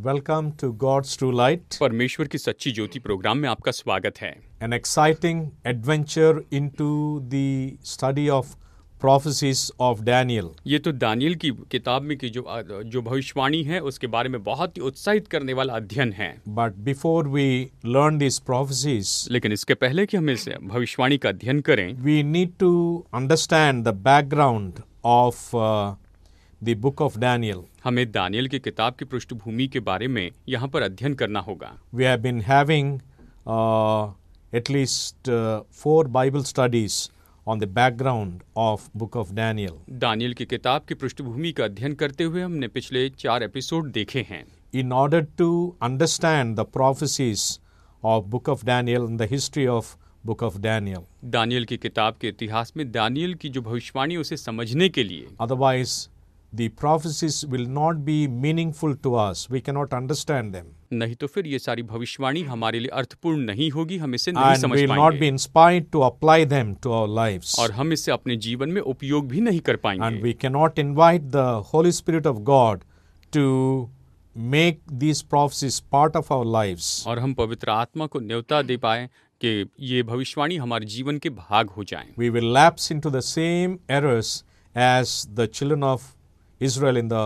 Welcome to God's True Light, परमेश्वर की सच्ची ज्योति प्रोग्राम में आपका स्वागत है। an exciting adventure into the study of prophecies of Daniel. ये तो दानियल की किताब में की जो भविष्यवाणी है उसके बारे में बहुत ही उत्साहित करने वाला अध्ययन है। But before we learn these prophecies, लेकिन इसके पहले कि हम इस भविष्यवाणी का अध्ययन करें, we need to understand the background of the book of Daniel. हमें दानियल की किताब की पृष्ठभूमि के बारे में यहाँ पर अध्ययन करना होगा। We have been having at least 4 Bible studies on the background of book of Daniel. Daniel की किताब की पृष्ठभूमि का अध्ययन करते हुए हमने पिछले 4 एपिसोड देखे हैं। In order to understand the prophecies of book of Daniel and the history of book of Daniel. Daniel की किताब के इतिहास में दानियल की जो भविष्यवाणी उसे समझने के लिए, Otherwise, the prophecies will not be meaningful to us. We cannot understand them. नहीं तो फिर ये सारी भविष्यवाणी हमारे लिए अर्थपूर्ण नहीं होगी, हम इसे नहीं And समझ we will not be पाएंगे inspired to apply them to our lives. और हम इसे अपने जीवन में उपयोग भी नहीं कर And पाएंगे। we cannot invite the Holy Spirit of God to make these prophecies part of our lives. और हम पवित्र आत्मा को न्योता दे पाए कि ये भविष्यवाणी हमारे जीवन के भाग हो जाएं। We will lapse into the same errors as the children of Israel in the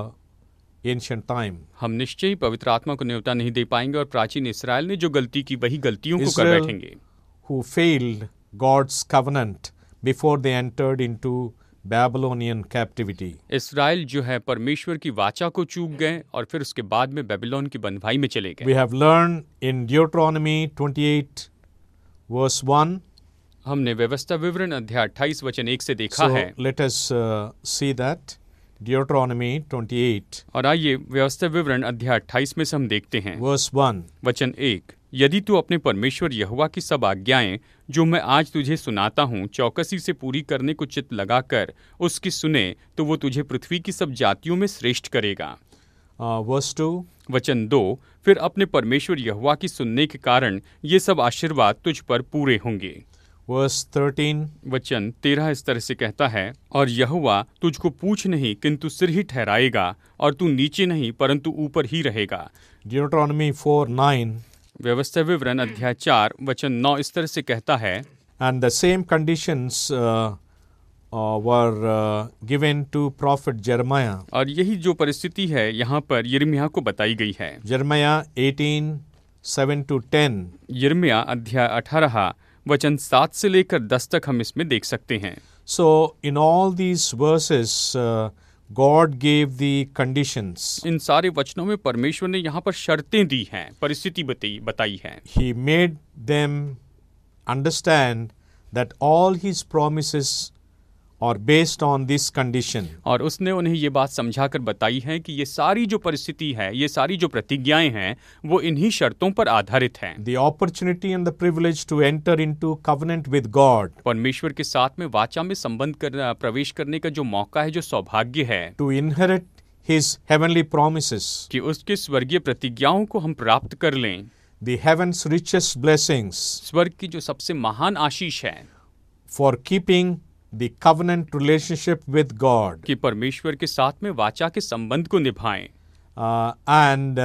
ancient time. हम निश्चय ही पवित्र आत्मा को न्योता नहीं दे पाएंगे और प्राचीन इस्राएल ने जो गलती की वही गलतियों को कर Israel बैठेंगे। who failed God's covenant before they entered into Babylonian captivity. इस्राएल जो है परमेश्वर की वाचा को चूक गए और फिर उसके बाद में बेबीलोन की बंधुआई में चले We गए। have learned in Deuteronomy 28 verse 1. हमने व्यवस्था विवरण अध्याय 28 वचन 1 से देखा So है। let us see that. Deuteronomy 28 और आइए व्यवस्था विवरण अध्याय 28 में से हम देखते हैं verse 1. वचन 1। यदि तू अपने परमेश्वर यहोवा की सब आज्ञाएं जो मैं आज तुझे सुनाता हूँ चौकसी से पूरी करने को चित्त लगाकर उसकी सुने तो वो तुझे पृथ्वी की सब जातियों में श्रेष्ठ करेगा। Verse 2. वचन 2। फिर अपने परमेश्वर यहोवा की सुनने के कारण ये सब आशीर्वाद तुझ पर पूरे होंगे। Verse 13. वचन 13 इस तरह से कहता है, और यहोवा तुझको पूछ नहीं किंतु सिर ही ठहराएगा और तू नीचे नहीं परंतु ऊपर ही रहेगा। Deuteronomy 4:9. व्यवस्था विवरण अध्याय 4 वचन 9 इस तरह से कहता है, And the same conditions were given to prophet Jeremiah. और यही जो परिस्थिति है यहाँ पर यिर्मयाह को बताई गई है। Jeremiah 18:7-10. यिर्मयाह अध्याय 18 वचन 7 से लेकर 10 तक हम इसमें देख सकते हैं। So in all these verses, God gave the conditions. इन सारे वचनों में परमेश्वर ने यहाँ पर शर्तें दी हैं, परिस्थिति बताई है। He made them understand that all his promises are based on this condition. और उसने उन्हें ये बात समझाकर बताई है कि ये सारी जो परिस्थिति है, ये सारी जो प्रतिज्ञाएं हैं, वो इन्हीं शर्तों पर आधारित हैं। The opportunity and the privilege to enter into covenant with God, परमेश्वर के साथ में वाचा में संबंध करना, प्रवेश करने का जो मौका है, जो सौभाग्य है to inherit his heavenly promises, कि उसके स्वर्गीय प्रतिज्ञाओं को हम प्राप्त कर लें, the heaven's richest blessings, स्वर्ग की जो सबसे महान आशीष है, for keeping the covenant relationship with God. कि परमेश्वर के साथ में वाचा के संबंध को निभाएं। And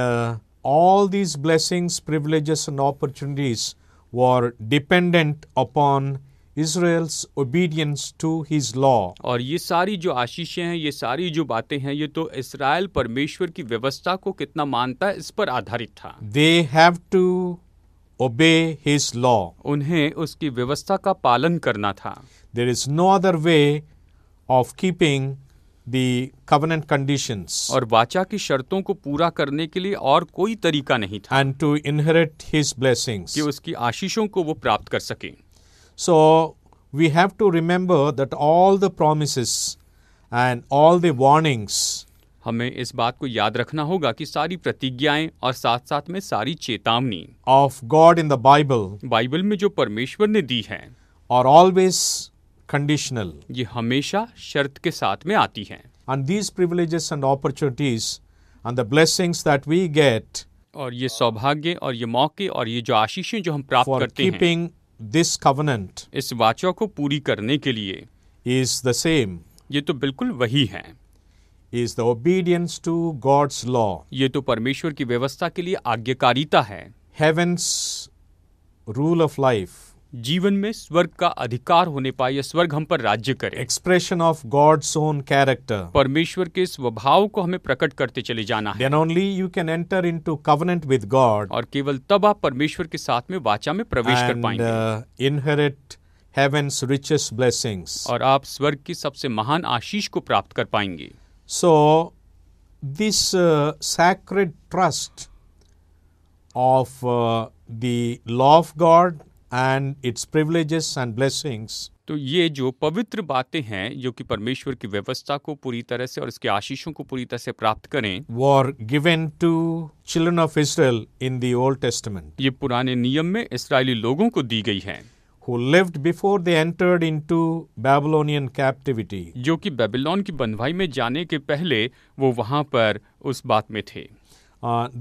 all these blessings, privileges and opportunities were dependent upon Israel's obedience to his law. और ये सारी जो आशीषें हैं, ये सारी जो बातें हैं, ये तो इस्राएल परमेश्वर की व्यवस्था को कितना मानता है इस पर आधारित था। They have to obey his law. उन्हें उसकी व्यवस्था का पालन करना था। There is no other way of keeping the covenant conditions और वाचा की शर्तों को पूरा करने के लिए और कोई तरीका नहीं था and to inherit his blessings. कि उसकी आशीषों को वो प्राप्त कर सके। So we have to remember that all the promises and all the warnings हमें इस बात को याद रखना होगा कि सारी प्रतिज्ञाएं और साथ साथ में सारी चेतावनी of God in the Bible Bible में जो परमेश्वर ने दी है are always conditional. ये हमेशा शर्त के साथ में आती हैं। And these privileges and opportunities and the blessings that we get और ये सौभाग्य और ये मौके और ये जो आशीषें जो हम प्राप्त for करते हैं keeping this covenant इस वाचा को पूरी करने के लिए is the same. ये तो बिल्कुल वही है। is the obedience to God's law. ये तो परमेश्वर की व्यवस्था के लिए आज्ञाकारिता है। Heaven's rule of life, जीवन में स्वर्ग का अधिकार होने पाए या स्वर्ग हम पर राज्य करे। expression of God's own character. परमेश्वर के स्वभाव को हमें प्रकट करते चले जाना है। Then only you can enter into covenant with God और केवल तब आप परमेश्वर के साथ में वाचा में प्रवेश कर and पाएंगे inherit heaven's richest blessings. और आप स्वर्ग की सबसे महान आशीष को प्राप्त कर पाएंगे। So, this sacred trust of the law of God and its privileges and blessings तो ये जो पवित्र बातें हैं जो कि परमेश्वर की व्यवस्था को पूरी तरह से और इसके आशीषों को पूरी तरह से प्राप्त करें, were given to children of Israel in the Old Testament, ये पुराने नियम में इस्राएली लोगों को दी गई हैं, who lived before they entered into Babylonian captivity. जो कि बेबीलोन की बंधुआई में जाने के पहले वो वहां पर उस बात में थे।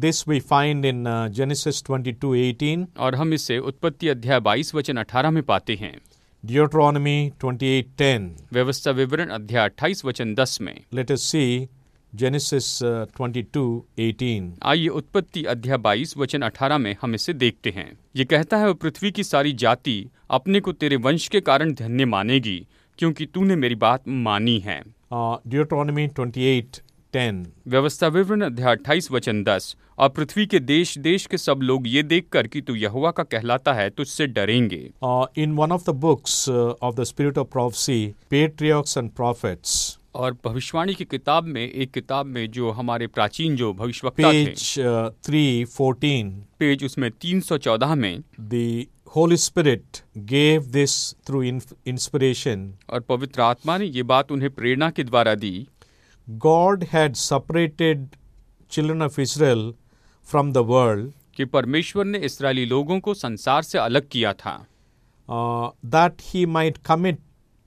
This we find in Genesis 22:18, और हम इसे उत्पत्ति अध्याय 22 वचन 18 में पाते हैं, Deuteronomy 28:10. व्यवस्था विवरण अध्याय 28 वचन 10 में। Let us see Genesis 22:18. आइए उत्पत्ति अध्याय 22 वचन 18 में हम इसे देखते हैं। ये कहता है, पृथ्वी की सारी जाति अपने को तेरे वंश के कारण धन्य मानेगी, क्योंकि तूने मेरी बात मानी है। Deuteronomy 28:10. व्यवस्था विवरण अध्याय 28 वचन 10। और पृथ्वी के देश देश के सब लोग ये देखकर कि तू यहोवा का कहलाता है तुझसे डरेंगे। In one of the books of the Spirit of Prophecy, Patriarchs and Prophets, और भविष्यवाणी की किताब में, एक किताब में जो हमारे प्राचीन जो भविष्यवक्ता थे, page 314, पेज उसमें 314 में, the Holy Spirit gave this through inspiration. और पवित्र आत्मा ने ये बात उन्हें प्रेरणा के द्वारा दी। God had separated children of Israel from the world, कि परमेश्वर ने इस्राएली लोगों को संसार से अलग किया था, that he might commit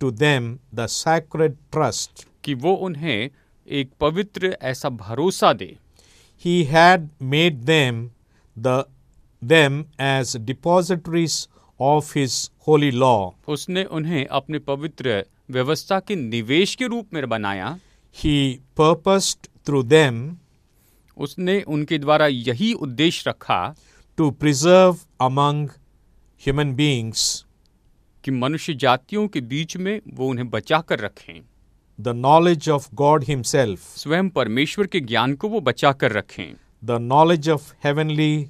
to them the sacred trust. कि वो उन्हें एक पवित्र ऐसा भरोसा दे। He had made them as depositories of his holy law. उसने उन्हें अपने पवित्र व्यवस्था के निवेश के रूप में बनाया। He purposed through them उसने उनके द्वारा यही उद्देश्य रखा to preserve among human beings कि मनुष्य जातियों के बीच में वो उन्हें बचा कर रखें, the knowledge of God himself, स्वयं परमेश्वर के ज्ञान को वो बचा कर रखें, the knowledge of heavenly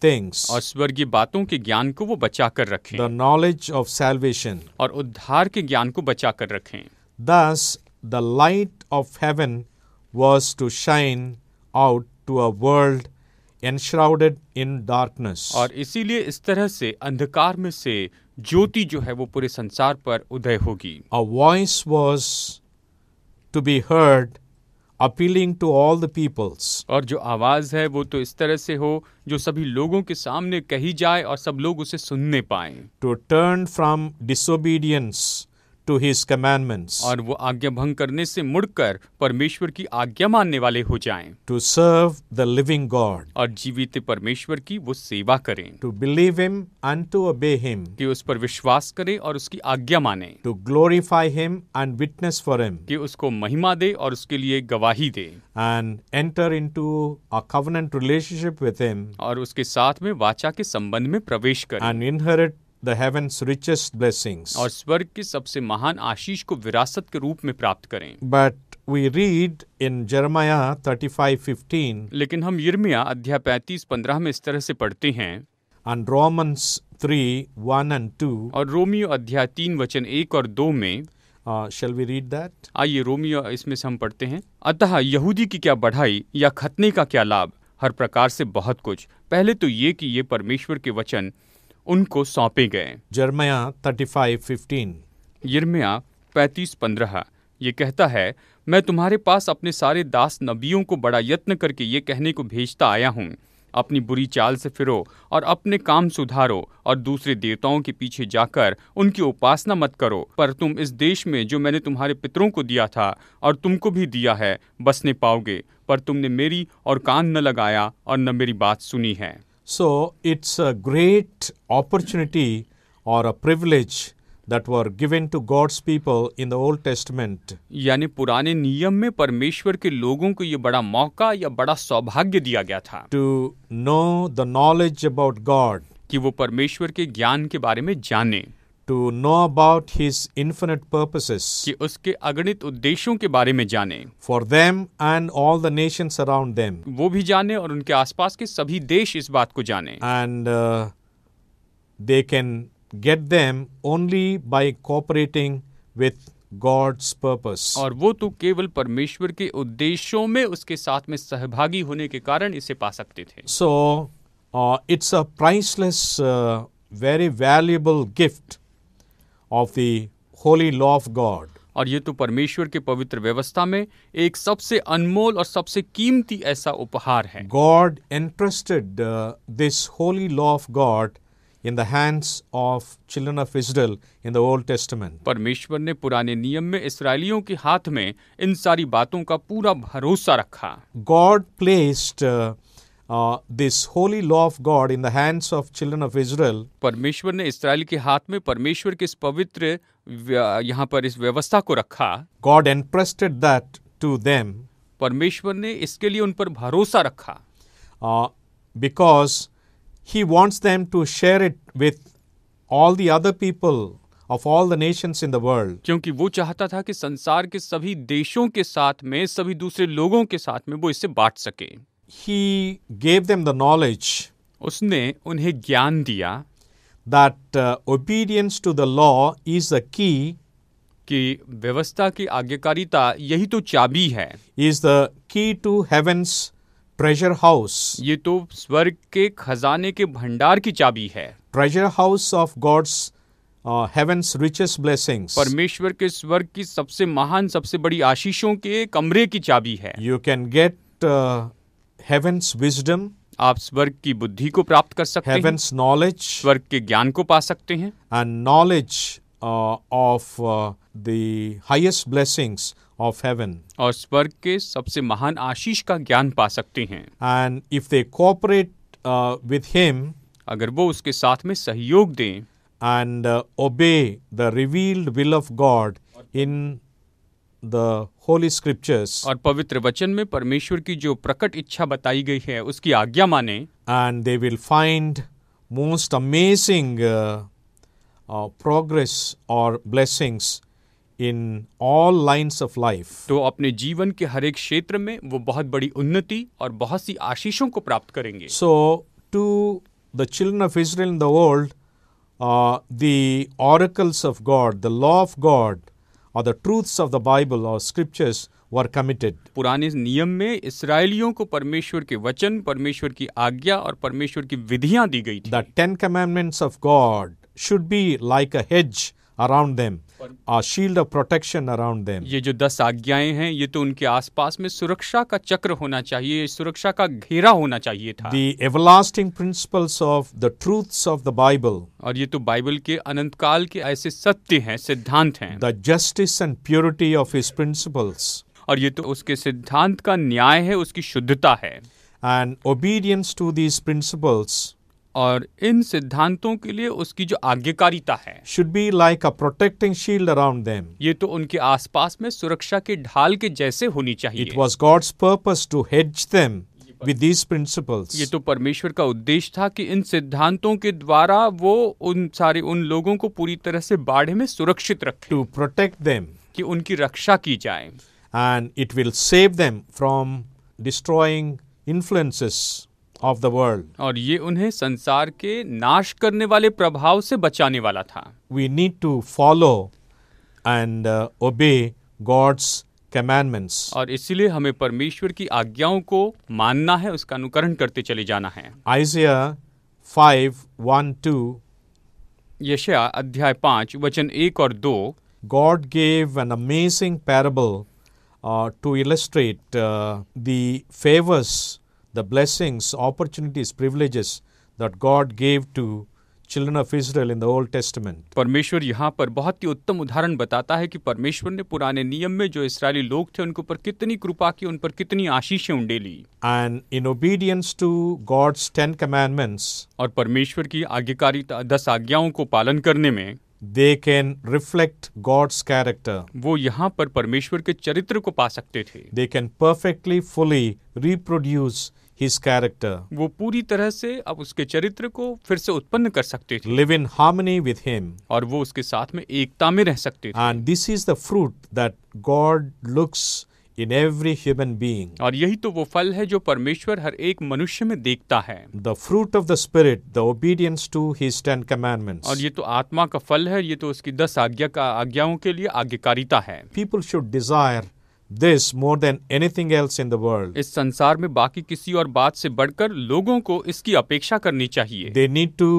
things, और स्वर्गीय बातों के ज्ञान को वो बचा कर रखें, the knowledge of salvation. और उद्धार के ज्ञान को बचा कर रखें। Thus, the light of heaven was to shine out to a world enshrouded in darkness. और इसीलिए इस तरह से अंधकार में से ज्योति जो है वो पूरे संसार पर उदय होगी। A voice was to be heard appealing to all the peoples. और जो आवाज है वो तो इस तरह से हो जो सभी लोगों के सामने कही जाए और सब लोग उसे सुनने पाएं। To turn from disobedience to his commandments. और वो आज्ञा भंग करने से मुड़कर परमेश्वर की आज्ञा मानने वाले हो जाएं। To serve the living God. और जीवित परमेश्वर की वो सेवा करें। To believe him and to obey him. कि उस पर विश्वास करें और उसकी आज्ञा मानें। To glorify him and witness for him. कि उसको महिमा दे और उसके लिए गवाही दे। And enter into a covenant relationship with him. और उसके साथ में वाचा के संबंध में प्रवेश करें। And inherit the heaven's richest blessings. और स्वर्ग की सबसे महान आशीष को विरासत के रूप में प्राप्त करें। But we read in Jeremiah 35:15 लेकिन हम यिर्मयाह अध्याय 35:15 में इस तरह से पढ़ते हैं, and Romans 3:1 and 2. और रोमियो अध्याय 3 वचन 1 और 2 में, Shall we read that? आइए रोमियो इसमें से हम पढ़ते हैं। अतः यहूदी की क्या बढ़ाई या खतने का क्या लाभ, हर प्रकार से बहुत कुछ। पहले तो ये कि ये परमेश्वर के वचन उनको सौंपे गए। Jeremiah 35:15. यिर्मयाह 35:15 ये कहता है, मैं तुम्हारे पास अपने सारे दास नबियों को बड़ा यत्न करके ये कहने को भेजता आया हूँ, अपनी बुरी चाल से फिरो और अपने काम सुधारो और दूसरे देवताओं के पीछे जाकर उनकी उपासना मत करो, पर तुम इस देश में जो मैंने तुम्हारे पितरों को दिया था और तुमको भी दिया है बसने पाओगे, पर तुमने मेरी और कान न लगाया और न मेरी बात सुनी है। So it's a great opportunity or a privilege that were given to God's people in the Old Testament यानी पुराने नियम में परमेश्वर के लोगों को ये बड़ा मौका या बड़ा सौभाग्य दिया गया था to know the knowledge about God, कि वो परमेश्वर के ज्ञान के बारे में जाने, to know about His infinite purposes कि उसके अगणित उद्देश्यों के बारे में जाने, for them and all the nations around them. वो भी जाने और उनके आसपास के सभी देश इस बात को जाने। And they can get them only by cooperating with God's purpose. और वो तो केवल परमेश्वर के उद्देश्यों में उसके साथ में सहभागी होने के कारण इसे पा सकते थे। So, it's a priceless, very valuable gift of the holy law of God. और ये तो परमेश्वर के पवित्र व्यवस्था में एक सबसे अनमोल और सबसे कीमती ऐसा उपहार है। God entrusted this holy law of God in the hands of children of Israel in the Old Testament. परमेश्वर ने पुराने नियम में इस्राएलियों के हाथ में इन सारी बातों का पूरा भरोसा रखा। God placed this holy law of God in the hands of children of Israel परमेश्वर ने इस्राएल के हाथ में परमेश्वर के इस पवित्र यहाँ पर इस व्यवस्था को रखा। God entrusted that to them परमेश्वर ने इसके लिए उन पर भरोसा रखा because He wants them to share it with all the other people of all the nations in the world. क्योंकि वो चाहता था कि संसार के सभी देशों के साथ में, सभी दूसरे लोगों के साथ में वो इसे बांट सके। He gave them the knowledge उसने उन्हें ज्ञान दिया that obedience to the law is the key, कि व्यवस्था की आज्ञाकारिता यही तो चाबी है, is the key to heaven's treasure house, ये तो स्वर्ग के खजाने के भंडार की चाबी है, treasure house of God's heaven's richest blessings. परमेश्वर के स्वर्ग की सबसे महान, सबसे बड़ी आशीषों के कमरे की चाबी है। You can get heaven's wisdom, आप स्वर्ग की बुद्धि को प्राप्त कर सकते हैं, heaven's knowledge, स्वर्ग के ज्ञान को पा सकते हैं, and knowledge of the highest blessings of heaven. और स्वर्ग के सबसे महान आशीष का ज्ञान पा सकते हैं। And if they cooperate with Him अगर वो उसके साथ में सहयोग दें and obey the revealed will of God in the Holy Scriptures, और पवित्र वचन में परमेश्वर की जो प्रकट इच्छा बताई गई है उसकी आज्ञा माने, and they will find most amazing progress or blessings in all lines of life. तो अपने जीवन के हर एक क्षेत्र में वो बहुत बड़ी उन्नति और बहुत सी आशीषों को प्राप्त करेंगे। So, to the children of Israel in the world, the oracles of God, the law of God, or the truths of the Bible or scriptures were committed. पुराने नियम में इस्राएलियों को परमेश्वर के वचन, परमेश्वर की आज्ञा और परमेश्वर की विधियां दी गई थी। The 10 commandments of God should be like a hedge around them, a shield of protection around them. ये जो 10 आज्ञाएं हैं ये तो उनके आसपास में सुरक्षा का चक्र होना चाहिए, सुरक्षा का घेरा होना चाहिए था। The everlasting principles of the truths of the Bible, और ये तो बाइबल के अनंत काल के ऐसे सत्य हैं, सिद्धांत हैं, the justice and purity of His principles, और ये तो उसके सिद्धांत का न्याय है, उसकी शुद्धता है। and obedience to these principles और इन सिद्धांतों के लिए उसकी जो आज्ञाकारिता है should be like a protecting shield around them. ये तो उनके आसपास में सुरक्षा के ढाल के जैसे होनी चाहिए। It was God's purpose to hedge them with these principles. ये तो परमेश्वर का उद्देश्य था कि इन सिद्धांतों के द्वारा वो उन लोगों को पूरी तरह से बाढ़ में सुरक्षित रखे, To protect them, कि उनकी रक्षा की जाए, and it will save them from destroying influences of the world. और ये उन्हें संसार के नाश करने वाले प्रभाव से बचाने वाला था। We need to follow and obey God's commandments. और इसीलिए हमें परमेश्वर की आज्ञाओं को मानना है, उसका अनुकरण करते चले जाना है। Isaiah 5:1-2, यशायाह अध्याय 5 वचन 1 और 2, God gave an amazing parable to illustrate the favors, the blessings, opportunities, privileges that God gave to children of Israel in the Old Testament. परमेश्वर यहाँ पर बहुत ही उत्तम उदाहरण बताता है कि परमेश्वर ने पुराने नियम में जो इस्राएली लोग थे उनके ऊपर कितनी कृपा की, उन पर कितनी आशीषें उंडेली। And in obedience to God's 10 commandments, और परमेश्वर की आज्ञाकारिता 10 आज्ञाओं को पालन करने में They can reflect God's character. वो यहाँ पर परमेश्वर के चरित्र को पा सकते थे। They can perfectly, fully reproduce His character. वो पूरी तरह से अब उसके चरित्र को फिर से उत्पन्न कर सकते थे Live in harmony with Him. और वो उसके साथ में एकता में रह सकते थे। And this is the fruit that God looks in every human being. और यही तो वो फल है जो परमेश्वर हर एक मनुष्य में देखता है। The fruit of the Spirit, the obedience to His 10 commandments. और ये तो आत्मा का फल है, ये तो उसकी 10 आज्ञाओं के लिए आज्ञाकारिता है। People should desire this more than anything else in the world. इस संसार में बाकी किसी और बात से बढ़कर लोगों को इसकी अपेक्षा करनी चाहिए। They need to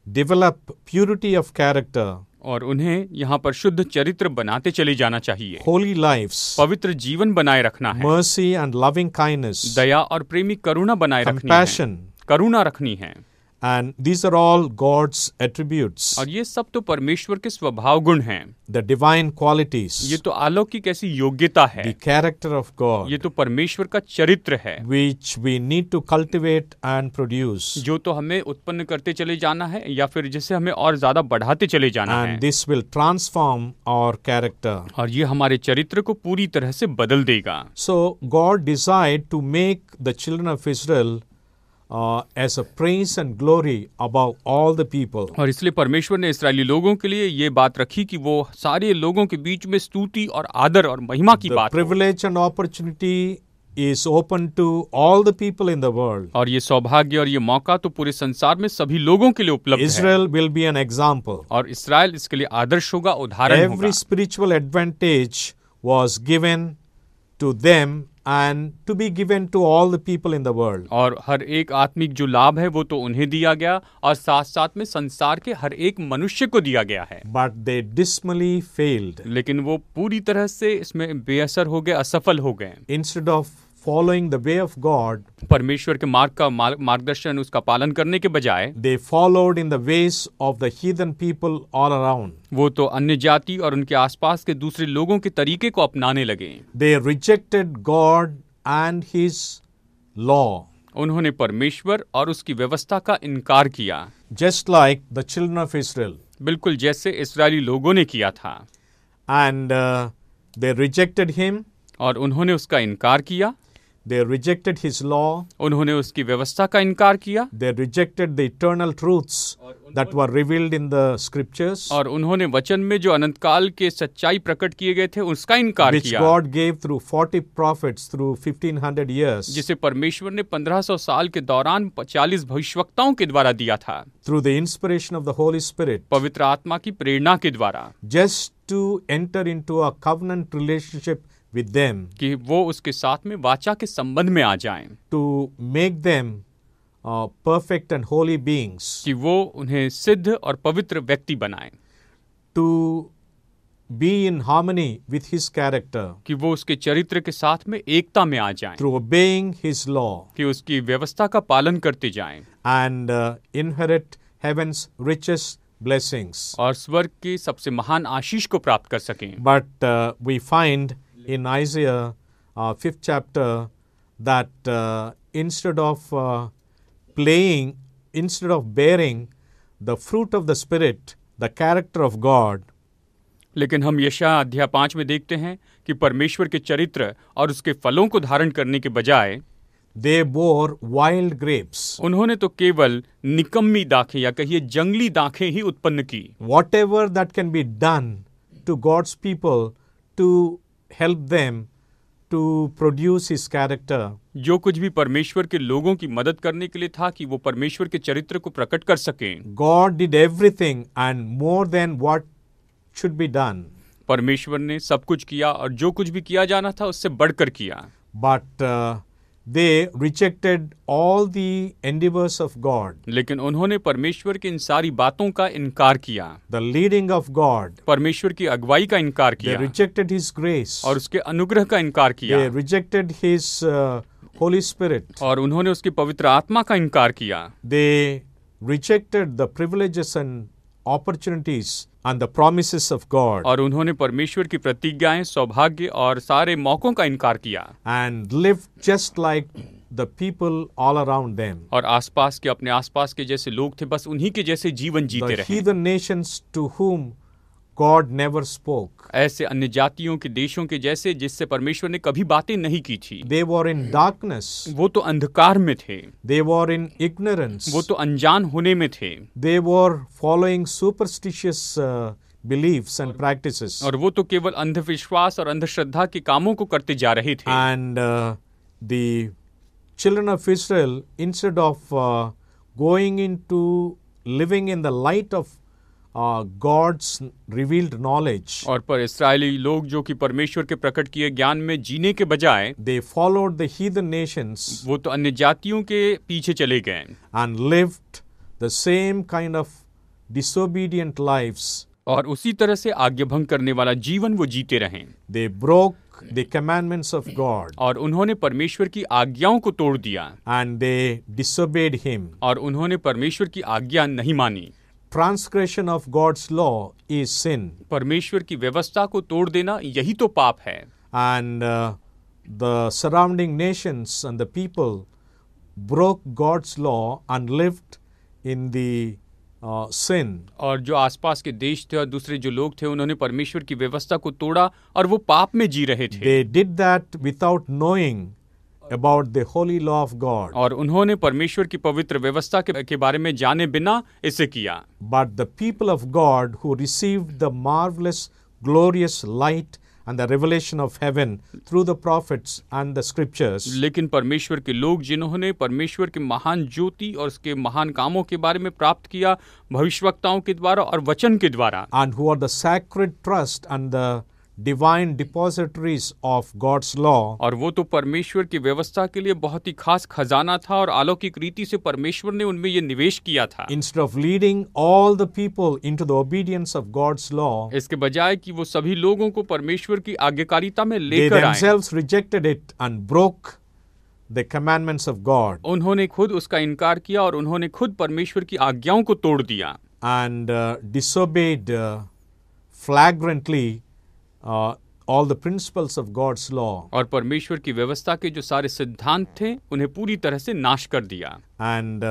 develop purity of character, और उन्हें यहाँ पर शुद्ध चरित्र बनाते चले जाना चाहिए। holy lives, पवित्र जीवन बनाए रखना है, mercy and loving kindness, दया और प्रेमी करुणा बनाए रखनी है, compassion, करुणा रखनी है। and these are all God's attributes, और ये सब तो परमेश्वर के स्वभाव गुण हैं। the divine qualities, ये तो अलौकिक ऐसी योग्यता है, the character of God, ये तो परमेश्वर का चरित्र है, which we need to cultivate and produce. जो तो हमें उत्पन्न करते चले जाना है या फिर जिसे हमें और ज्यादा बढ़ाते चले जाना है। And this will transform our character. और ये हमारे चरित्र को पूरी तरह से बदल देगा। So God desired to make the children of Israel as a praise and glory above all the people. और इसलिए परमेश्वर ने इस्राएली लोगों के लिए ये बात रखी कि वो सारे लोगों के बीच में स्तुति और आदर और महिमा की The बात हो। privilege and opportunity is open to all the people in the world. और ये सौभाग्य और ये मौका तो पूरे संसार में सभी लोगों के लिए उपलब्ध है। Israel will be an example. और इस्राएल इसके लिए आदर्श होगा, उदाहरण होगा। Every spiritual advantage was given to them and to be given to all the people in the world. और हर एक आत्मिक जो लाभ है वो तो उन्हें दिया गया और साथ साथ में संसार के हर एक मनुष्य को दिया गया है। But they dismally failed. लेकिन वो पूरी तरह से इसमें बेअसर हो गए, असफल हो गए। Instead of following the way of God, परमेश्वर के मार्ग का मार्गदर्शन, उसका पालन करने के बजाय they followed in the ways of the heathen people all around. वो तो अन्य जाति और उनके आसपास के दूसरे लोगों के तरीके को अपनाने लगे। They rejected God and His law, उन्होंने परमेश्वर और उसकी व्यवस्था का इनकार किया, just like the children of Israel. बिल्कुल जैसे इस्राएली लोगों ने किया था। And they rejected Him, और उन्होंने उसका इनकार किया, they rejected His law, उन्होंने उसकी व्यवस्था का इनकार किया, they rejected the eternal truths that were revealed in the scriptures, और उन्होंने वचन में जो अनंत काल के सच्चाई प्रकट किए गए थे उसका इनकार which किया, God gave through 40 prophets through 1500 years, जिसे परमेश्वर ने 1500 साल के दौरान 40 भविष्यवक्ताओं के द्वारा दिया था, through the inspiration of the Holy Spirit, पवित्र आत्मा की प्रेरणा के द्वारा, just to enter into a covenant relationship with them, कि वो उसके साथ में वाचा के संबंध में आ जाएं, to make them perfect and holy beings, कि वो उन्हें सिद्ध और पवित्र व्यक्ति बनाएं, to be in harmony with His character, कि वो उसके चरित्र के साथ में एकता में आ जाएं, through obeying His law, कि उसकी व्यवस्था का पालन करते जाएं, and inherit heaven's richest blessings. और स्वर्ग की सबसे महान आशीष को प्राप्त कर सकें। But we find in Isaiah 5th chapter that instead of bearing the fruit of the Spirit, the character of God, लेकिन हम यशायाह अध्याय 5 में देखते हैं कि परमेश्वर के चरित्र और उसके फलों को धारण करने के बजाय they bore wild grapes. उन्होंने तो केवल निकम्मी दाखें या कहिए जंगली दाखें ही उत्पन्न की। Whatever that can be done to God's people to help them to produce His character, जो कुछ भी परमेश्वर के लोगों की मदद करने के लिए था कि वो परमेश्वर के चरित्र को प्रकट कर सकें, God did everything and more than what should be done. परमेश्वर ने सब कुछ किया और जो कुछ भी किया जाना था उससे बढ़कर किया। But they rejected all the endeavors of God, लेकिन उन्होंने परमेश्वर की इन सारी बातों का इनकार किया, the leading of God. परमेश्वर की अगुवाई का इनकार They किया rejected His grace. और उसके अनुग्रह का इनकार किया, They rejected His Holy Spirit. और उन्होंने उसकी पवित्र आत्मा का इनकार किया। They rejected the privileges and opportunities and the promises of God, और उन्होंने परमेश्वर की प्रतिज्ञाएं, सौभाग्य और सारे मौकों का इनकार किया, and lived just like the people all around them. और आसपास के अपने आसपास के जैसे लोग थे, बस उन्हीं के जैसे जीवन जीते The रहे। heathen nations to whom God never spoke. ऐसे अन्य जातियों के देशों के जैसे जिससे परमेश्वर ने कभी बातें नहीं की थी। They were in darkness. वो तो अंधकार में थे, They were in ignorance. वो तो अनजान होने में थे, They were following superstitious beliefs and practices. और वो तो केवल अंधविश्वास और अंधश्रद्धा के कामों को करते जा रहे थे। And the children of Israel, instead of going into living in the light of God's revealed knowledge, और पर इस्राएली लोग जो कि परमेश्वर के प्रकट किए ज्ञान में जीने के बजाय they followed the heathen nations वो तो अन्य जातियों के पीछे चले गए and lived the same kind of disobedient lives. और उसी तरह से आज्ञाभंग करने वाला जीवन वो जीते रहे। They broke the commandments of God और उन्होंने परमेश्वर की आज्ञाओं को तोड़ दिया and they disobeyed Him. और उन्होंने परमेश्वर की आज्ञा नहीं मानी। Transgression of God's law is sin. परमेश्वर की व्यवस्था को तोड़ देना यही तो पाप है। And the surrounding nations and the people broke God's law and lived in the sin. और जो आसपास के देश थे और दूसरे जो लोग थे उन्होंने परमेश्वर की व्यवस्था को तोड़ा और वो पाप में जी रहे थे। They did that without knowing about the holy law of God. और उन्होंने परमेश्वर की पवित्र व्यवस्था के बारे में जाने बिना इसे किया। But the people of God who received the marvelous, glorious light and the revelation of heaven through the prophets and the scriptures, लेकिन परमेश्वर के लोग जिन्होंने परमेश्वर के महान ज्योति और उसके महान कामों के बारे में प्राप्त किया भविष्यवक्ताओं के द्वारा और वचन के द्वारा, and who are the sacred trust and the divine depositories of God's law, और वो तो परमेश्वर की व्यवस्था के लिए बहुत ही खास खजाना था और अलौकिक रीति से परमेश्वर ने उनमें ये निवेश किया था। instead of leading all the people into the obedience of God's law, इसके बजाय कि वो सभी लोगों को परमेश्वर की आज्ञाकारिता में they लेकर आए, themselves rejected it and broke the commandments of God उन्होंने खुद उसका इनकार किया और उन्होंने खुद परमेश्वर की आज्ञाओं को तोड़ दिया and disobeyed flagrantly all the principles of God's law, और परमेश्वर की व्यवस्था के जो सारे सिद्धांत थे उन्हें पूरी तरह से नाश कर दिया and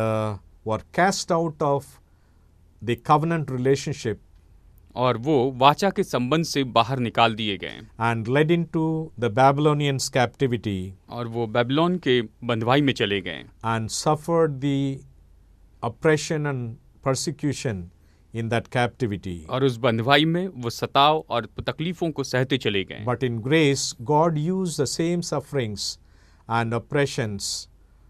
were cast out of the covenant relationship और वो वाचा के संबंध से बाहर निकाल दिए गए and led into the Babylonians' captivity और वो बेबीलोन के बंधुआई में चले गए and suffered the oppression and persecution in that captivity. और उस बंधुआई में वो सताव और तकलीफों को सहते चले गए। But in grace, God used the same sufferings and oppressions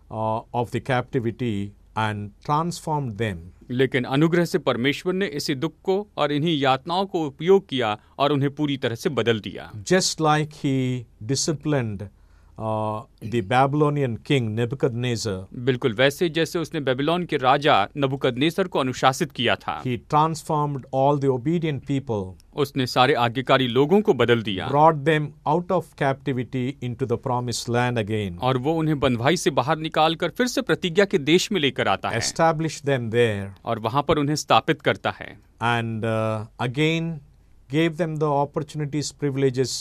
of the captivity and transformed them. लेकिन अनुग्रह से परमेश्वर ने इसी दुख को और इन्हीं यातनाओं को उपयोग किया और उन्हें पूरी तरह से बदल दिया। Just like He disciplined the Babylonian king Nebuchadnezzar, बिल्कुल वैसे जैसे उसने बेबीलोन के राजा नबूकदनेस्सर को अनुशासित किया था, He transformed all the obedient people, उसने सारे आज्ञाकारी लोगों को बदल दिया, brought them out of captivity into the promised land again, और वो उन्हें बंधुआई से बाहर निकाल कर फिर से प्रतिज्ञा के देश में लेकर आता है, established them there, और वहां पर उन्हें स्थापित करता है, and again gave them the opportunities, privileges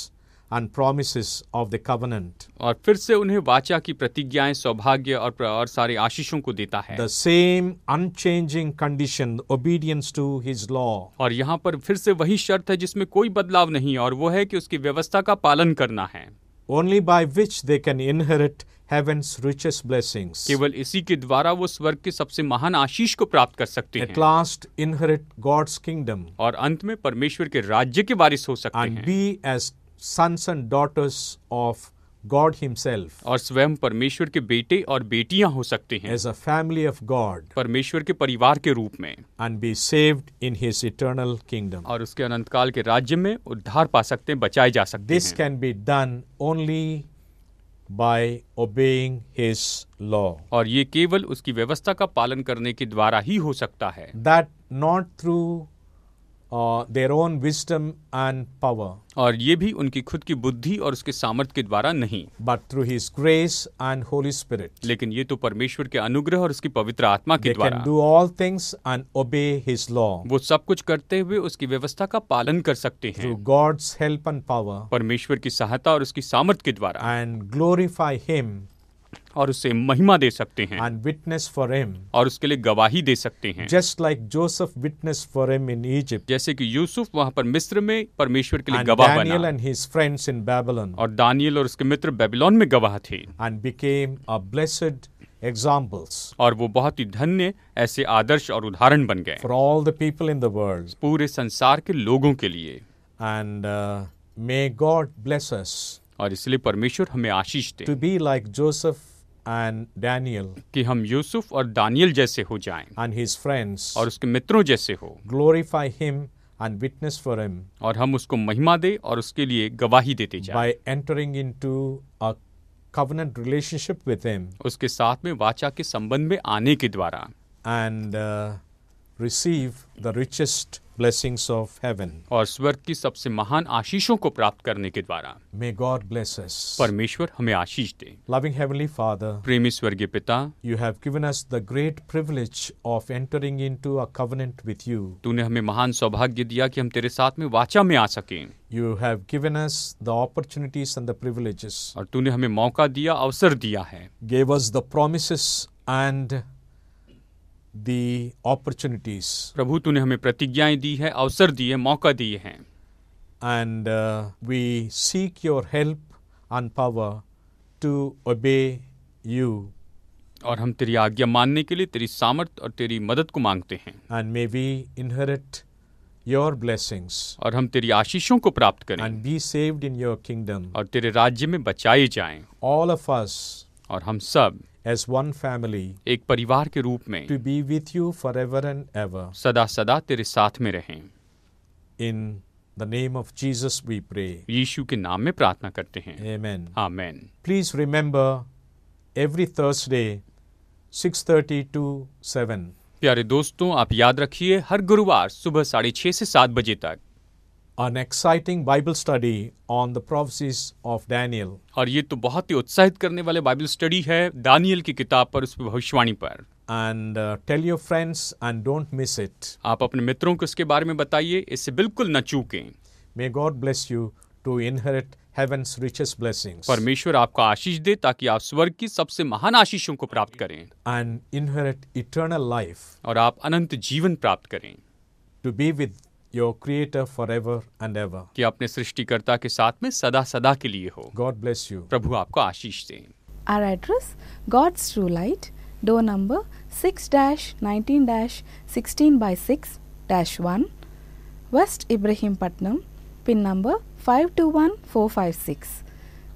and promises of the covenant. और फिर से उन्हें वाचा की प्रतिज्ञाएं, सौभाग्य और सारे आशीषों को देता है। The same unchanging condition, obedience to His law. और यहाँ पर फिर से वही शर्त है जिसमें कोई बदलाव नहीं, और वो है कि उसकी व्यवस्था का पालन करना है। Only by which they can inherit heaven's richest blessings. केवल इसी के द्वारा वो स्वर्ग के सबसे महान आशीष को प्राप्त कर सकते At हैं, last inherit God's kingdom और अंत में परमेश्वर के राज्य के वारिस हो सकते and हैं, be as sons and daughters of God Himself, और स्वयं परमेश्वर के बेटे और बेटियां हो सकते हैं, as a family of God, परमेश्वर के परिवार के रूप में, and be saved in His eternal kingdom. और उसके अनंतकाल के राज्य में उद्धार पा सकते हैं, बचाए जा सकते This हैं। can be done only by obeying His law. और ये केवल उसकी व्यवस्था का पालन करने के द्वारा ही हो सकता है, That not through their own wisdom and power, और ये भी उनकी खुद की बुद्धि और उसके सामर्थ्य के द्वारा नहीं, but through His grace and Holy Spirit. लेकिन ये तो परमेश्वर के अनुग्रह और उसकी पवित्र आत्मा के They द्वारा can do all things and obey His law वो सब कुछ करते हुए उसकी व्यवस्था का पालन कर सकते हैं, through God's help and power, परमेश्वर की सहायता और उसकी सामर्थ्य के द्वारा, and glorify Him और उसे महिमा दे सकते हैं and witness for him, और उसके लिए गवाही दे सकते हैं, just like Joseph witnessed for him in Egypt, जैसे कि यूसुफ वहां पर मिस्र में परमेश्वर के लिए and गवाह Daniel बना and his friends in Babylon, और दानियल और उसके मित्र बेबीलोन में गवाह थे and became a blessed examples और वो बहुत ही धन्य ऐसे आदर्श और उदाहरण बन गए for all the people in the world. पूरे संसार के लोगों के लिए। And may God bless us और इसलिए परमेश्वर हमें आशीष दे to be like Joseph and Daniel कि हम यूसुफ और दानियल जैसे हो जाएं and his friends, और उसके मित्रों जैसे हो glorify him and witness for him और हम उसको महिमा दे और उसके लिए गवाही देते जाएं, by entering into a covenant relationship with him उसके साथ में वाचा के संबंध में आने के द्वारा and receive the richest blessings of heaven. और स्वर्ग की सबसे महान आशीषों को प्राप्त करने के द्वारा May God bless us. परमेश्वर हमें आशीष दे। Loving Heavenly Father, प्रेमी स्वर्गीय पिता, you have given us the great privilege of entering into a covenant with you. तूने हमें महान सौभाग्य दिया कि हम तेरे साथ में वाचा में आ सकें You have given us the opportunities and the privileges, और तूने हमें मौका दिया, अवसर दिया है, gave us the promises and the opportunities, प्रभु तूने हमें प्रतिज्ञाएं दी है, अवसर दिए, मौका दिए हैं and we seek your help and power to obey you, और हम तेरी आज्ञा मानने के लिए तेरी सामर्थ और तेरी मदद को मांगते हैं and may we inherit your blessings और हम तेरी आशीषों को प्राप्त करें and be saved in your kingdom. और तेरे राज्य में बचाए जाएं All of us और हम सब as one family एक परिवार के रूप में to be with you forever and ever. सदा सदा तेरे साथ में रहें। In the name of Jesus we pray. यीशु के नाम में प्रार्थना करते हैं, Amen. Amen. Please remember every Thursday 6:30 to 7. प्यारे दोस्तों, आप याद रखिए हर गुरुवार सुबह 6:30 से 7 बजे तक An exciting Bible study on the prophecies of Daniel. और ये तो बहुत ही उत्साहित करने वाले बाइबल स्टडी है दानियल की किताब पर, उस भविष्यवाणी पर। And tell your friends and don't miss it. आप अपने मित्रों को इसके बारे में बताइए, इससे बिल्कुल न चूकें। May God bless you to inherit heaven's richest blessings परमेश्वर आपको आशीष दे ताकि आप स्वर्ग की सबसे महान आशीषों को प्राप्त करें and inherit eternal life और आप अनंत जीवन प्राप्त करें, to be with your Creator forever and ever. कि अपने सृष्टिकर्ता के साथ में सदा सदा के लिए हो। God bless you. प्रभु आपको आशीष दें। Our address, God's True Light, door number 6-19-16/6-1, West Ibrahim Patnam, pin number 521456,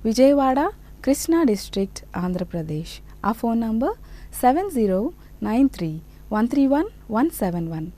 Vijayawada, Krishna District, Andhra Pradesh. Our phone number 7093-131-171.